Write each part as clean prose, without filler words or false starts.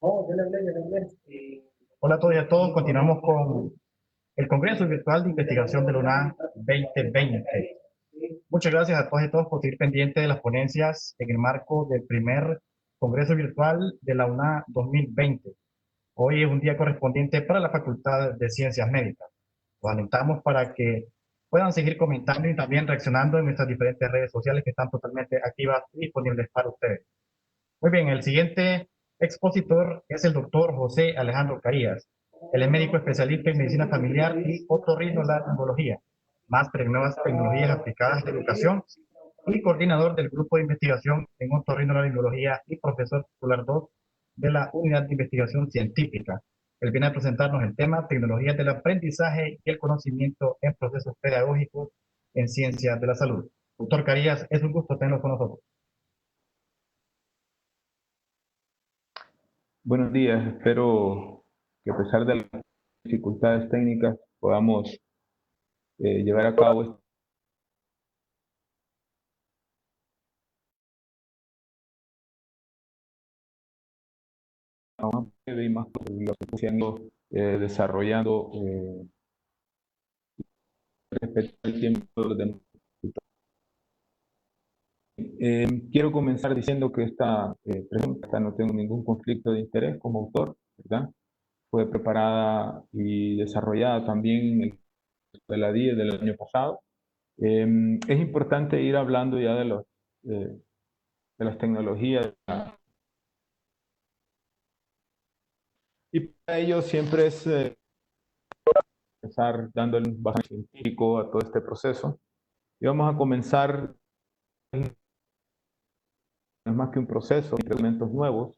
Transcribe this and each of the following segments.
Hola a todos y a todos. Continuamos con el Congreso Virtual de Investigación de la UNA 2020. Muchas gracias a todos y todos por seguir pendientes de las ponencias en el marco del primer Congreso Virtual de la UNA 2020. Hoy es un día correspondiente para la Facultad de Ciencias Médicas. Los alentamos para que puedan seguir comentando y también reaccionando en nuestras diferentes redes sociales que están totalmente activas y disponibles para ustedes. Muy bien, el siguiente expositor es el doctor José Alejandro Carías. Él es médico especialista en medicina familiar y otorrinolaringología, máster en nuevas tecnologías aplicadas de educación y coordinador del grupo de investigación en otorrinolaringología y profesor titular 2 de la Unidad de Investigación Científica. Él viene a presentarnos el tema tecnologías del aprendizaje y el conocimiento en procesos pedagógicos en ciencias de la salud. Doctor Carías, es un gusto tenerlo con nosotros. Buenos días, espero que a pesar de las dificultades técnicas podamos llevar a cabo esta breve y más lo que siendo desarrollando respecto al tiempo de los demás. Quiero comenzar diciendo que esta pregunta no tengo ningún conflicto de interés como autor, ¿verdad? Fue preparada y desarrollada también en de la DIE del año pasado. Es importante ir hablando ya de las tecnologías y para ello siempre es empezar dando el bagaje científico a todo este proceso y vamos a comenzar, no es más que un proceso de elementos nuevos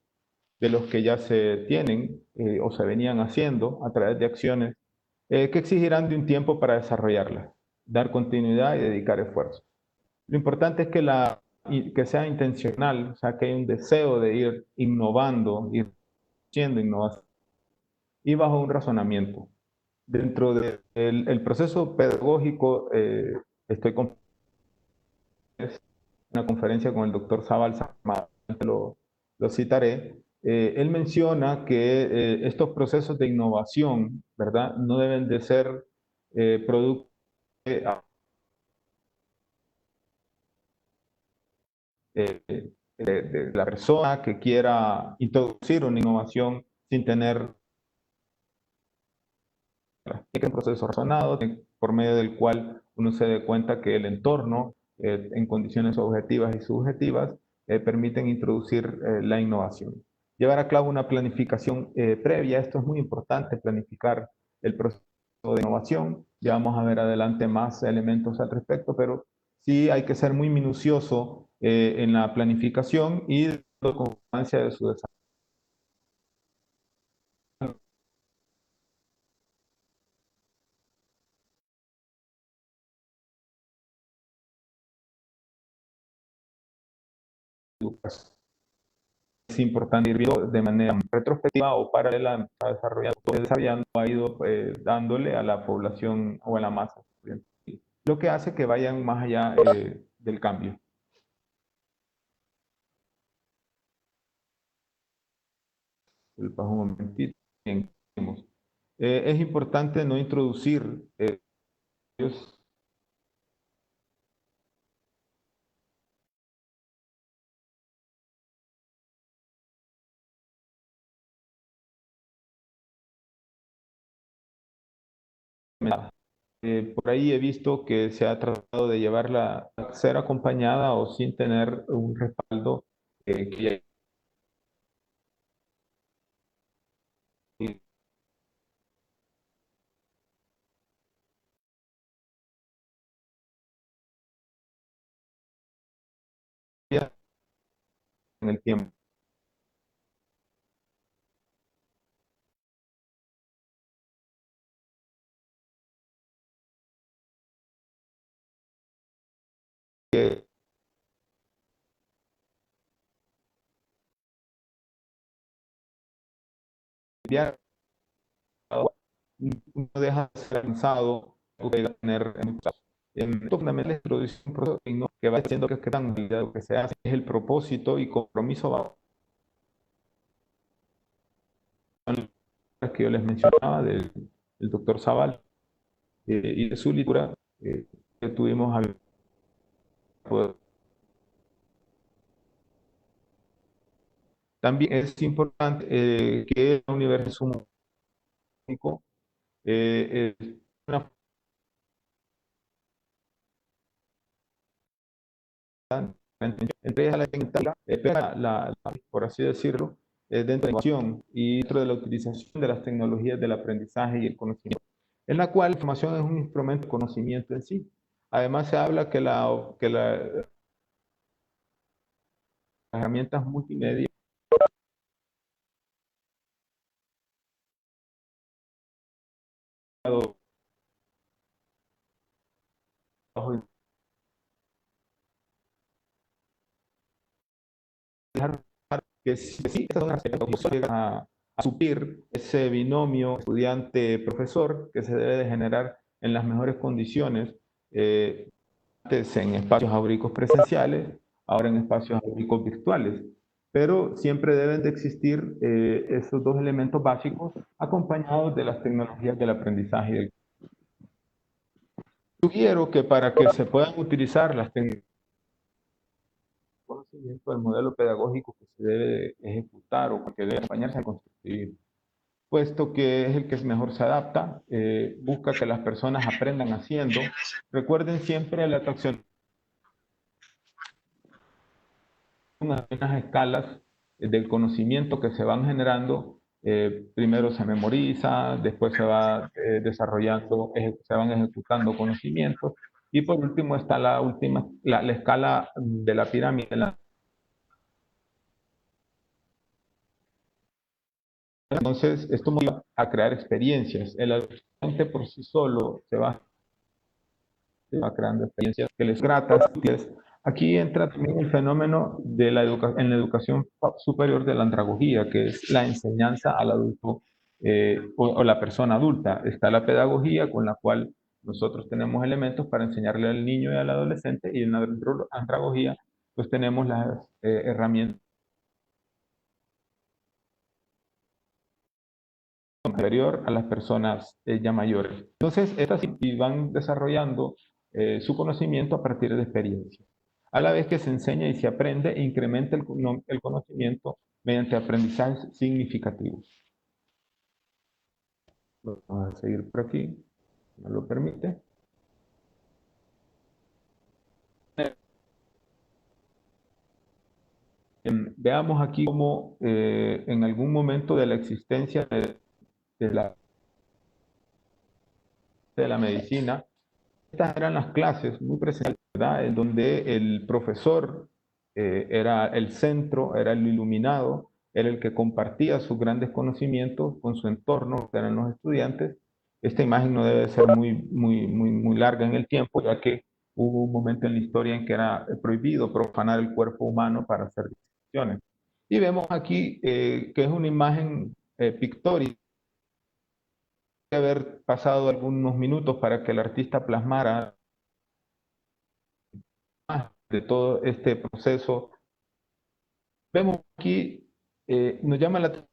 de los que ya se tienen o se venían haciendo a través de acciones que exigirán de un tiempo para desarrollarlas, dar continuidad y dedicar esfuerzo. Lo importante es que sea intencional, o sea, que hay un deseo de ir innovando, ir haciendo innovación y bajo un razonamiento. Dentro del proceso pedagógico, estoy con una conferencia con el doctor Zabal Samad, lo citaré. Él menciona que estos procesos de innovación, ¿verdad?, no deben de ser producto de la persona que quiera introducir una innovación sin tener un proceso razonado por medio del cual uno se dé cuenta que el entorno en condiciones objetivas y subjetivas permiten introducir la innovación. Llevar a cabo una planificación previa, esto es muy importante, planificar el proceso de innovación. Ya vamos a ver adelante más elementos al respecto, pero sí hay que ser muy minucioso en la planificación y la constancia de su desarrollo. Es importante ir viendo de manera retrospectiva o paralela a desarrollando, ha ido dándole a la población o a la masa, lo que hace que vayan más allá del cambio. Un momentito. Bien, es importante no introducir por ahí he visto que se ha tratado de llevarla a ser acompañada o sin tener un respaldo que ya en el tiempo. Que ya no deja de ser avanzado o de tener fundamental la introducción un proceso que va haciendo que tan lo que se hace es el propósito y compromiso que yo les mencionaba del doctor Zaval y de su literatura que tuvimos a poder. También es importante que la universidad es una entre ellas la técnica, por así decirlo, dentro de la innovación y dentro de la utilización de las tecnologías del aprendizaje y el conocimiento, en la cual la información es un instrumento de conocimiento en sí. Además, se habla que las herramientas multimedia que sí, a suplir ese binomio estudiante-profesor que se debe de generar en las mejores condiciones, antes en espacios áuricos presenciales, ahora en espacios áuricos virtuales. Pero siempre deben de existir esos dos elementos básicos acompañados de las tecnologías del aprendizaje y del. Sugiero que para que se puedan utilizar las tecnologías conocimiento del modelo pedagógico que se debe ejecutar o que debe acompañarse a construir, puesto que es el que mejor se adapta, busca que las personas aprendan haciendo. Recuerden siempre la atracción unas escalas del conocimiento que se van generando. Primero se memoriza, después se va desarrollando, se van ejecutando conocimientos y por último está la escala de la pirámide. Entonces, esto motiva a crear experiencias. El adolescente por sí solo se va creando experiencias que les gratas, útiles. Aquí entra también el fenómeno de en la educación superior de la andragogía, que es la enseñanza al adulto o la persona adulta. Está la pedagogía con la cual nosotros tenemos elementos para enseñarle al niño y al adolescente, y en la andragogía pues tenemos las herramientas superior a las personas ya mayores. Entonces, estas van desarrollando su conocimiento a partir de experiencias. A la vez que se enseña y se aprende e incrementa el conocimiento mediante aprendizajes significativos. Vamos a seguir por aquí, si me lo permite. Veamos aquí cómo en algún momento de la existencia de la medicina, estas eran las clases muy presentes, ¿verdad? En donde el profesor era el centro, era el iluminado, era el que compartía sus grandes conocimientos con su entorno, que eran los estudiantes. Esta imagen no debe ser muy larga en el tiempo, ya que hubo un momento en la historia en que era prohibido profanar el cuerpo humano para hacer disecciones. Y vemos aquí que es una imagen pictórica, haber pasado algunos minutos para que el artista plasmara de todo este proceso. Vemos aquí, nos llama la atención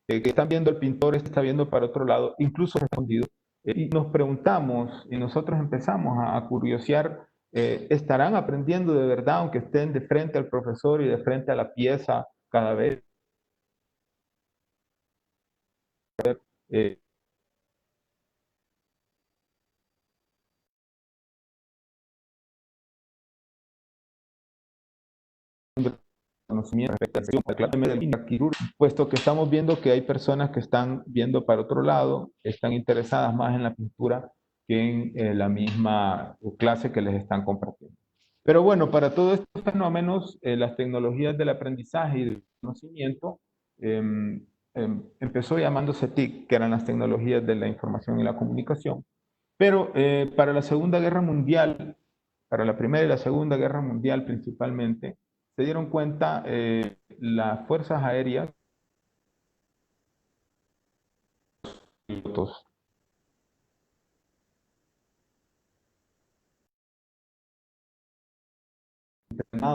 que están viendo el pintor, está viendo para otro lado, incluso respondido. Y nos preguntamos y nosotros empezamos a curiosear, ¿estarán aprendiendo de verdad aunque estén de frente al profesor y de frente a la pieza cada vez? Eh, Conocimiento puesto que estamos viendo que hay personas que están viendo para otro lado, están interesadas más en la pintura que en la misma clase que les están compartiendo. Pero bueno, para todos estos fenómenos, las tecnologías del aprendizaje y del conocimiento empezó llamándose TIC, que eran las tecnologías de la información y la comunicación. Pero para la Segunda Guerra Mundial, para la Primera y la Segunda Guerra Mundial principalmente, se dieron cuenta las fuerzas aéreas, pilotos,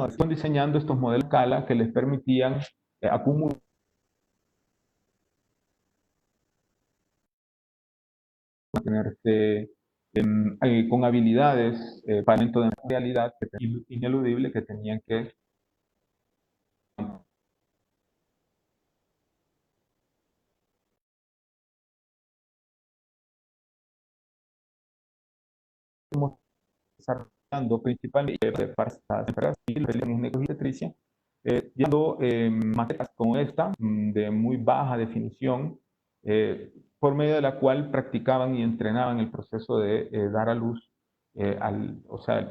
están diseñando estos modelos de escala que les permitían acumular mantenerse con habilidades para el momento de realidad ineludible que tenían que desarrollando principalmente para estas enfermedades ginecobstetricia, dando materias como esta, de muy baja definición, por medio de la cual practicaban y entrenaban el proceso de dar a luz, o sea,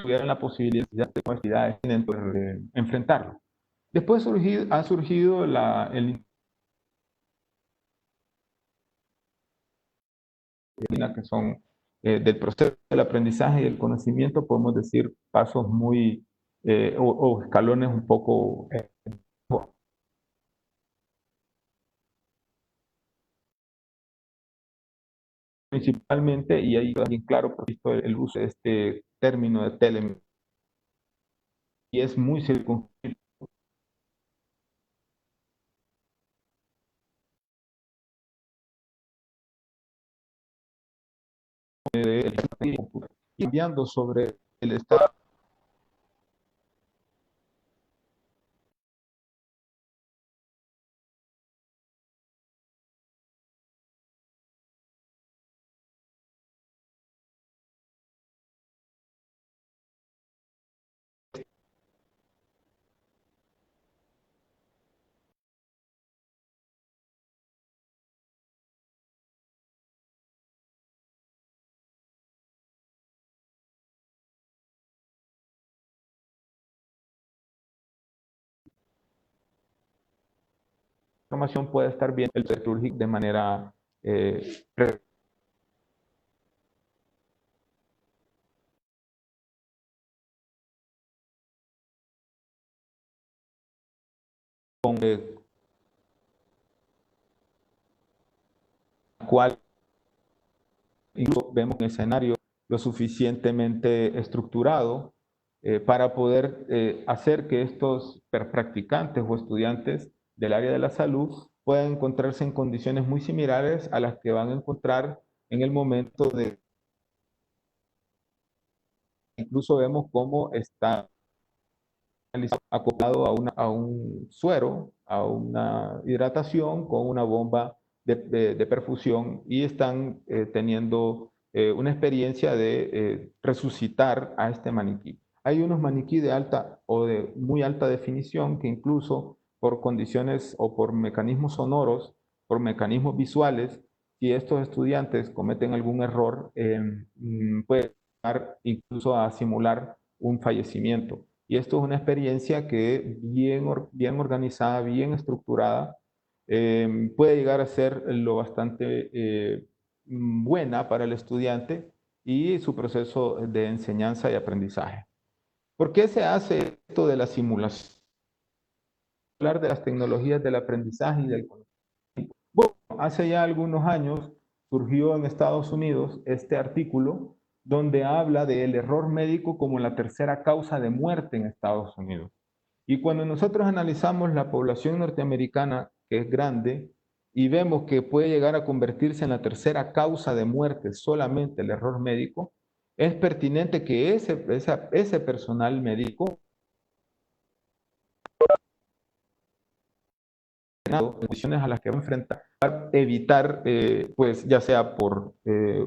tuvieran la posibilidad de capacidades dentro de enfrentarlo. Después ha surgido el que son del proceso del aprendizaje y el conocimiento, podemos decir pasos muy o escalones un poco principalmente, y ahí bien claro, por visto el uso de este término de telemetría, y es muy circunscrito y cambiando sobre el estado de información puede estar bien el Petrurgic de manera eh, con cual incluso vemos un escenario lo suficientemente estructurado para poder hacer que estos practicantes o estudiantes del área de la salud puedan encontrarse en condiciones muy similares a las que van a encontrar en el momento de... Incluso vemos cómo está acoplado a un suero, a una hidratación con una bomba de perfusión y están teniendo una experiencia de resucitar a este maniquí. Hay unos maniquí de alta o de muy alta definición que incluso por condiciones o por mecanismos sonoros, por mecanismos visuales, si estos estudiantes cometen algún error, puede llegar incluso a simular un fallecimiento. Y esto es una experiencia que bien organizada, bien estructurada, puede llegar a ser lo bastante buena para el estudiante y su proceso de enseñanza y aprendizaje. ¿Por qué se hace esto de la simulación? Hablar de las tecnologías del aprendizaje y del conocimiento. Bueno, hace ya algunos años surgió en Estados Unidos este artículo donde habla del error médico como la tercera causa de muerte en Estados Unidos. Y cuando nosotros analizamos la población norteamericana, que es grande, y vemos que puede llegar a convertirse en la tercera causa de muerte solamente el error médico, es pertinente que ese personal médico condiciones a las que va a enfrentar para evitar, pues ya sea por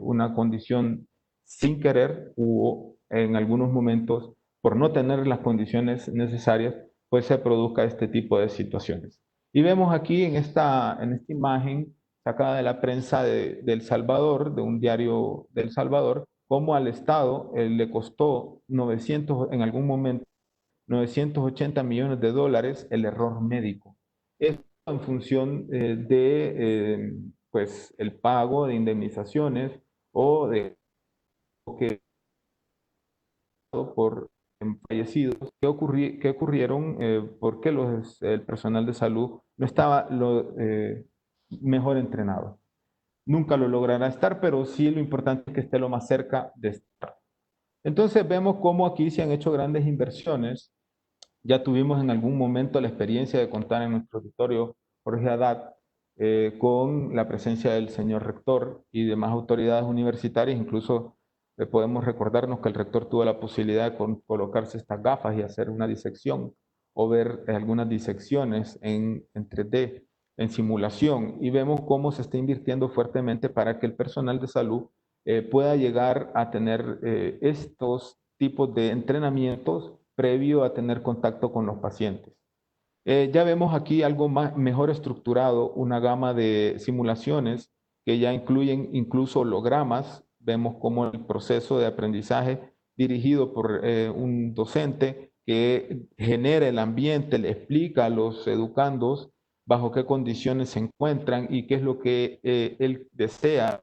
una condición sin querer o en algunos momentos por no tener las condiciones necesarias, pues se produzca este tipo de situaciones. Y vemos aquí en esta imagen sacada de la prensa de El Salvador, de un diario de El Salvador, cómo al Estado le costó 900, en algún momento, 980 millones de dólares el error médico. Esto en función pues, el pago de indemnizaciones o de que por fallecidos que ocurrieron porque el personal de salud no estaba mejor entrenado. Nunca lo logrará estar, pero sí lo importante es que esté lo más cerca de estar. Entonces vemos cómo aquí se han hecho grandes inversiones Ya tuvimos en algún momento la experiencia de contar en nuestro auditorio Jorge Haddad con la presencia del señor rector y demás autoridades universitarias. Incluso podemos recordarnos que el rector tuvo la posibilidad de colocarse estas gafas y hacer una disección o ver algunas disecciones en 3D, en simulación, y vemos cómo se está invirtiendo fuertemente para que el personal de salud pueda llegar a tener estos tipos de entrenamientos previo a tener contacto con los pacientes. Ya vemos aquí algo mejor estructurado, una gama de simulaciones que ya incluyen incluso hologramas. Vemos cómo el proceso de aprendizaje dirigido por un docente que genera el ambiente, le explica a los educandos bajo qué condiciones se encuentran y qué es lo que él desea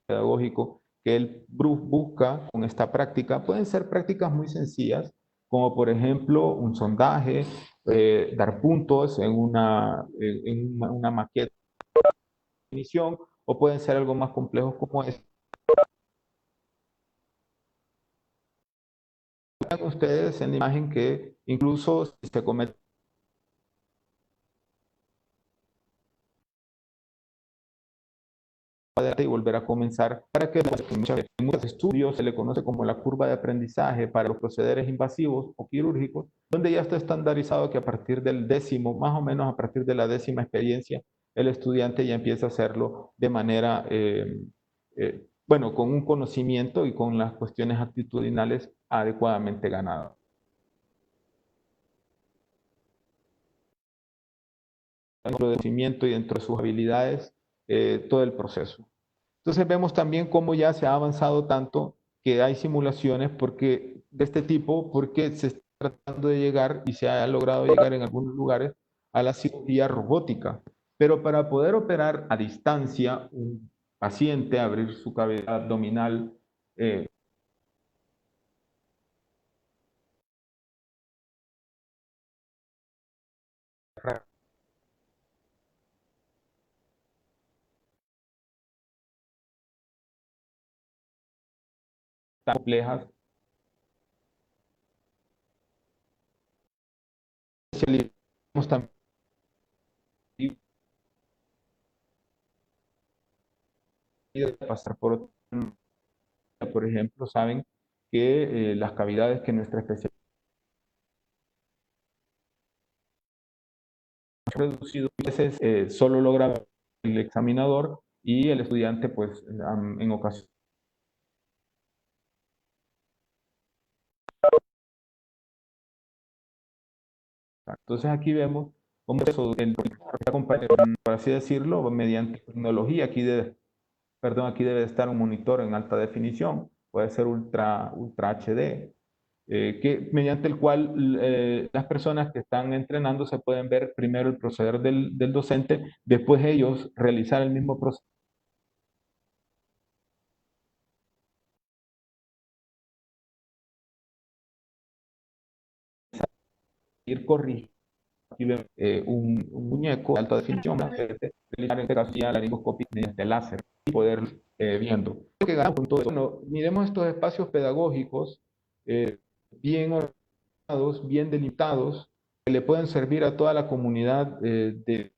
pedagógico que él busca con esta práctica. Pueden ser prácticas muy sencillas, como por ejemplo un sondaje, dar puntos en una maqueta de definición, o pueden ser algo más complejos como es. Vean ustedes en la imagen que incluso si se comete y volver a comenzar para que en muchos estudios se le conoce como la curva de aprendizaje para los procederes invasivos o quirúrgicos, donde ya está estandarizado que a partir del décimo, más o menos a partir de la décima experiencia, el estudiante ya empieza a hacerlo de manera, bueno, con un conocimiento y con las cuestiones actitudinales adecuadamente ganadas. Dentro del conocimiento y dentro de sus habilidades, todo el proceso. Entonces vemos también cómo ya se ha avanzado tanto que hay simulaciones de este tipo, porque se está tratando de llegar y se ha logrado llegar en algunos lugares a la cirugía robótica. Pero para poder operar a distancia un paciente, abrir su cavidad abdominal, tan complejas, especializamos también de pasar por ejemplo, saben que las cavidades que nuestra especialidad reducido, a veces solo logra el examinador y el estudiante, pues, en ocasiones. Entonces aquí vemos cómo eso, por así decirlo, mediante tecnología. Aquí debe estar un monitor en alta definición, puede ser ultra HD, que, mediante el cual las personas que están entrenando se pueden ver primero el proceder del docente, después ellos realizar el mismo proceso, ir corrigiendo. Aquí vemos un muñeco de alta definición, realizar en este caso ya la laringoscopia mediante láser y poder viendo. ¿Qué ganamos con todo eso? Bueno, miremos estos espacios pedagógicos bien ordenados, bien delimitados, que le pueden servir a toda la comunidad eh,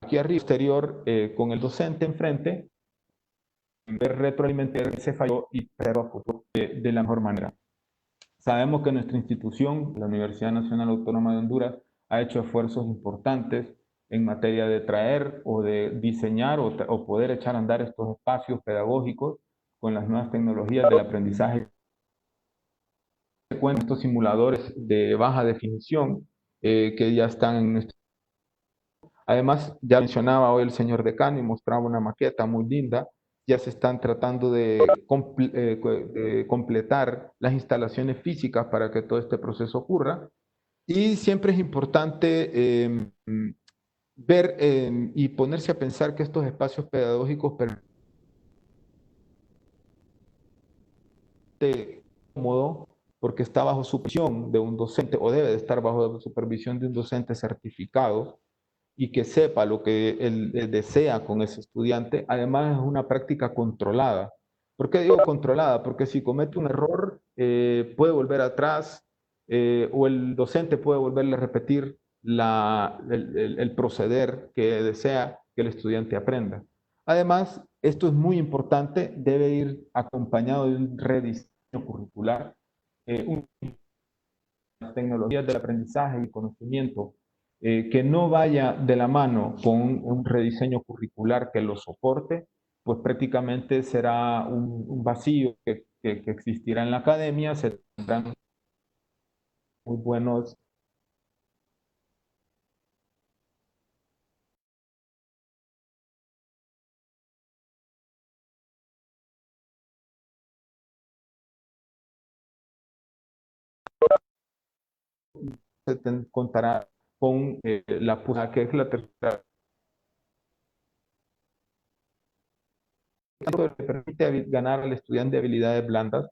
aquí arriba exterior con el docente enfrente, ver retroalimentar ese fallo y hacerlo a futuro de la mejor manera. Sabemos que nuestra institución, la Universidad Nacional Autónoma de Honduras, ha hecho esfuerzos importantes en materia de traer o de diseñar o poder echar a andar estos espacios pedagógicos con las nuevas tecnologías del aprendizaje. Cuentan estos simuladores de baja definición que ya están en nuestro. Además, ya mencionaba hoy el señor decano y mostraba una maqueta muy linda. Ya se están tratando de completar las instalaciones físicas para que todo este proceso ocurra. Y siempre es importante ver y ponerse a pensar que estos espacios pedagógicos permiten cómodo porque está bajo supervisión de un docente o debe de estar bajo supervisión de un docente certificado y que sepa lo que él desea con ese estudiante. Además, es una práctica controlada. ¿Por qué digo controlada? Porque si comete un error, puede volver atrás o el docente puede volverle a repetir el proceder que desea que el estudiante aprenda. Además, esto es muy importante, debe ir acompañado de un rediseño curricular, las tecnologías del aprendizaje y conocimiento, que no vaya de la mano con un rediseño curricular que lo soporte, pues prácticamente será un vacío que existirá en la academia, se tendrán muy buenos contará con la PUSA, que es la tercera, que le permite ganar al estudiante habilidades blandas.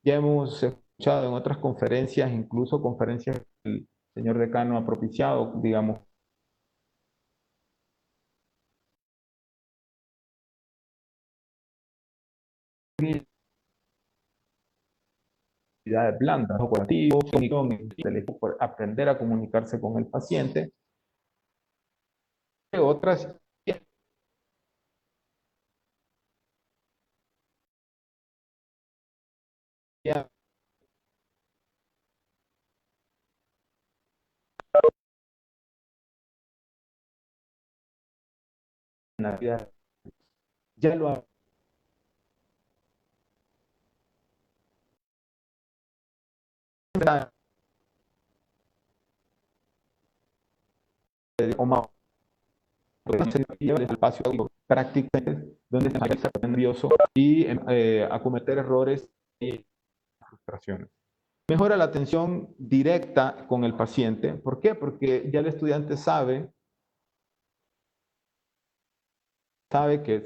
Ya hemos escuchado en otras conferencias, incluso conferencias que el señor decano ha propiciado, digamos, habilidades blandas, ¿no? Por aprender a comunicarse con el paciente. Otras ya en la vida ya lo ha o más el espacio prácticamente donde se empieza nervioso y a cometer errores y frustraciones. Mejora la atención directa con el paciente. ¿Por qué? Porque ya el estudiante sabe que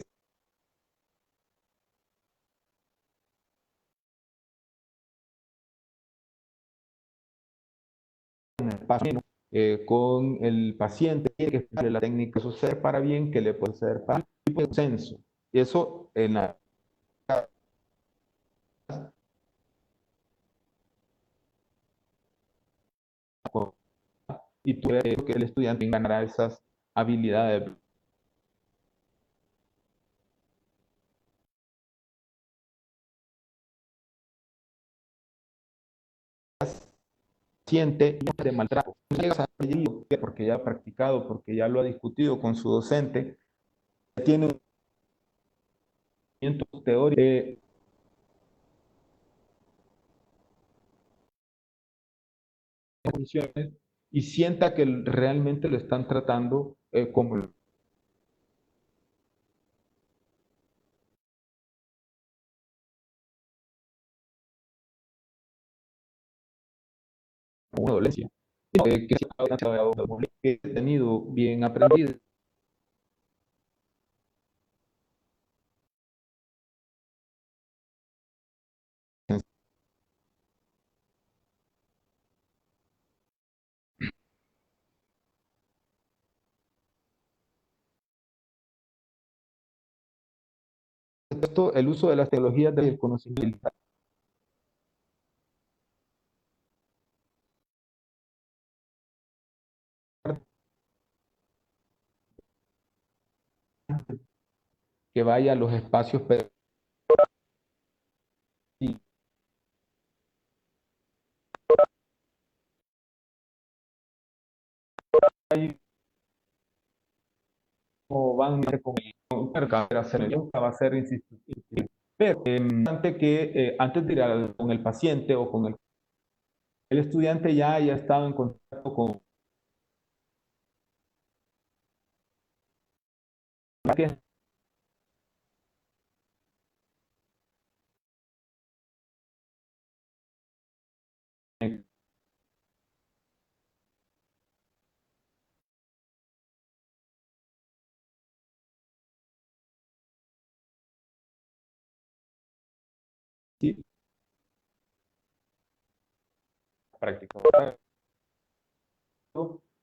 con el paciente que la técnica eso ser para bien, que le puede ser para tipo de consenso. Y eso en la y tú que el estudiante ganará esas habilidades. Paciente de maltrato, porque ya ha practicado, porque ya lo ha discutido con su docente, tiene un teórico condiciones y sienta que realmente lo están tratando como una dolencia. Que he tenido bien aprendido. Esto, el uso de las tecnologías del conocimiento que vaya a los espacios o van con va a ser insistir. Pero antes antes de ir con el paciente o con el estudiante ya haya estado en contacto con que práctica.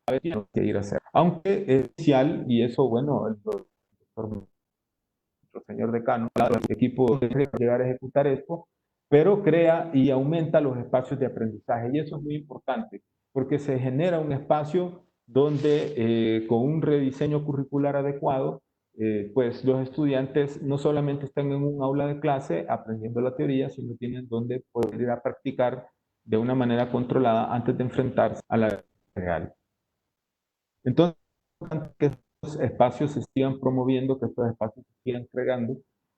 A ver, tiene que ir a hacer. Aunque es inicial, y eso, bueno, nuestro señor decano, el equipo debe llegar a ejecutar esto, pero crea y aumenta los espacios de aprendizaje. Y eso es muy importante, porque se genera un espacio donde con un rediseño curricular adecuado, pues los estudiantes no solamente están en un aula de clase aprendiendo la teoría, sino tienen donde poder ir a practicar de una manera controlada antes de enfrentarse a la vida real. Entonces, que estos espacios se sigan promoviendo, que estos espacios se sigan creando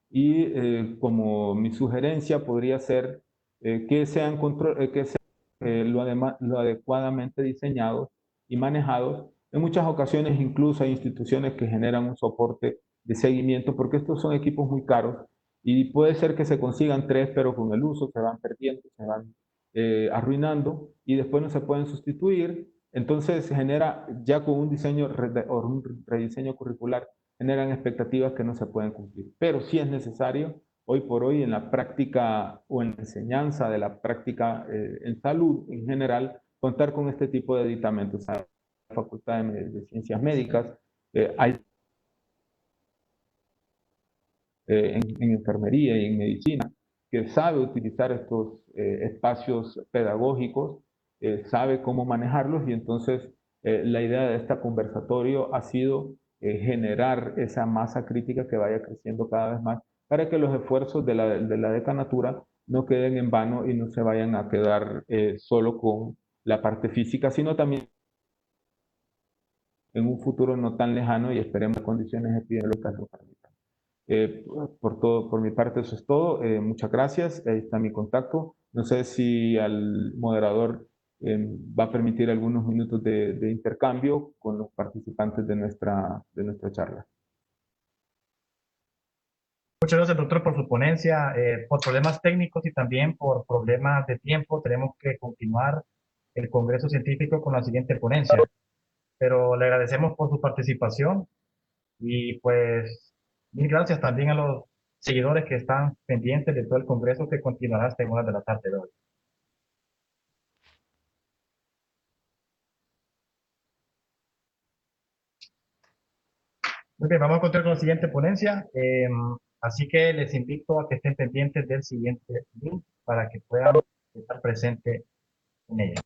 y como mi sugerencia podría ser que sean, lo adecuadamente diseñados y manejados. En muchas ocasiones incluso hay instituciones que generan un soporte de seguimiento porque estos son equipos muy caros y puede ser que se consigan tres, pero con el uso se van perdiendo, se van arruinando y después no se pueden sustituir. Entonces genera, ya con un diseño o un rediseño curricular, generan expectativas que no se pueden cumplir. Pero sí es necesario, hoy por hoy, en la práctica o en la enseñanza de la práctica en salud en general, contar con este tipo de aditamentos. En la Facultad de Ciencias Médicas hay en enfermería y en medicina, que sabe utilizar estos espacios pedagógicos, sabe cómo manejarlos y entonces la idea de este conversatorio ha sido generar esa masa crítica que vaya creciendo cada vez más para que los esfuerzos de la decanatura no queden en vano y no se vayan a quedar solo con la parte física, sino también en un futuro no tan lejano y esperemos condiciones epidemiológicas lo permitan. Por mi parte eso es todo. Muchas gracias. Ahí está mi contacto. No sé si al moderador va a permitir algunos minutos de intercambio con los participantes de nuestra charla. Muchas gracias, doctor, por su ponencia. Por problemas técnicos y también por problemas de tiempo, tenemos que continuar el Congreso Científico con la siguiente ponencia. Pero le agradecemos por su participación y pues mil gracias también a los seguidores que están pendientes de todo el Congreso que continuará hasta 1 de la tarde de hoy. Muy bien, vamos a continuar con la siguiente ponencia. Así que les invito a que estén pendientes del siguiente link para que puedan estar presentes en ella.